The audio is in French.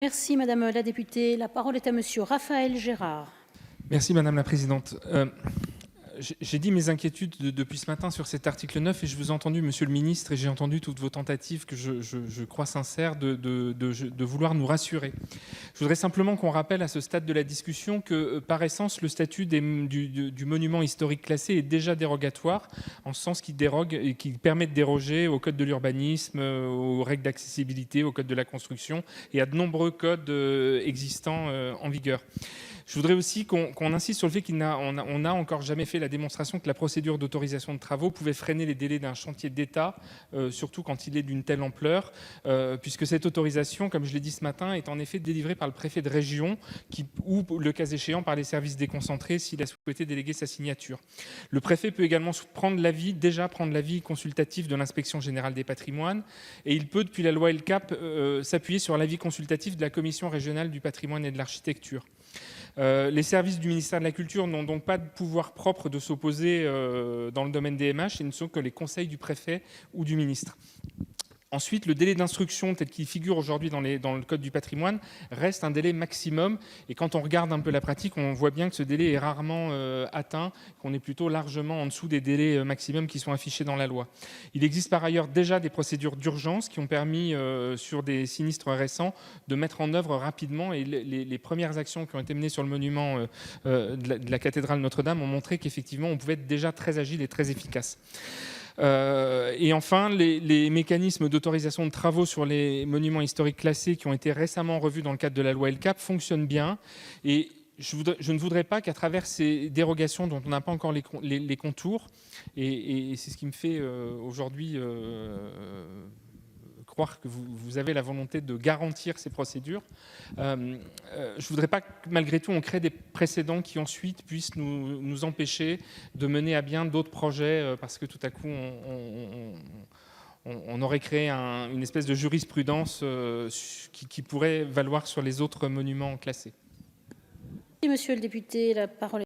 Merci Madame la députée. La parole est à Monsieur Raphaël Gérard. Merci Madame la Présidente. J'ai dit mes inquiétudes depuis ce matin sur cet article 9 et je vous ai entendu, Monsieur le Ministre, et j'ai entendu toutes vos tentatives que je crois sincères de vouloir nous rassurer. Je voudrais simplement qu'on rappelle à ce stade de la discussion que, par essence, le statut du monument historique classé est déjà dérogatoire, en ce sens qu'il dérogue et qu'il permet de déroger au code de l'urbanisme, aux règles d'accessibilité, au code de la construction et à de nombreux codes existants en vigueur. Je voudrais aussi qu'on insiste sur le fait qu'on n'a encore jamais fait la démonstration que la procédure d'autorisation de travaux pouvait freiner les délais d'un chantier d'État, surtout quand il est d'une telle ampleur, puisque cette autorisation, comme je l'ai dit ce matin, est en effet délivrée par le préfet de région ou, le cas échéant, par les services déconcentrés s'il a souhaité déléguer sa signature. Le préfet peut également prendre l'avis consultatif de l'inspection générale des patrimoines et il peut, depuis la loi LCAP, s'appuyer sur l'avis consultatif de la commission régionale du patrimoine et de l'architecture. Les services du ministère de la Culture n'ont donc pas de pouvoir propre de s'opposer dans le domaine des MH et ne sont que les conseils du préfet ou du ministre. Ensuite, le délai d'instruction tel qu'il figure aujourd'hui dans le Code du patrimoine reste un délai maximum. Et quand on regarde un peu la pratique, on voit bien que ce délai est rarement atteint, qu'on est plutôt largement en dessous des délais maximums qui sont affichés dans la loi. Il existe par ailleurs déjà des procédures d'urgence qui ont permis, sur des sinistres récents, de mettre en œuvre rapidement. Et les premières actions qui ont été menées sur le monument de la cathédrale Notre-Dame ont montré qu'effectivement, on pouvait être déjà très agile et très efficace. Et enfin, les mécanismes d'autorisation de travaux sur les monuments historiques classés qui ont été récemment revus dans le cadre de la loi LCAP fonctionnent bien. Et je ne voudrais pas qu'à travers ces dérogations dont on n'a pas encore les contours, et c'est ce qui me fait aujourd'hui croire que vous avez la volonté de garantir ces procédures. Je ne voudrais pas que, malgré tout, on crée des précédents qui ensuite puissent nous empêcher de mener à bien d'autres projets parce que tout à coup, on aurait créé une espèce de jurisprudence qui pourrait valoir sur les autres monuments classés. Merci Monsieur le député. La parole est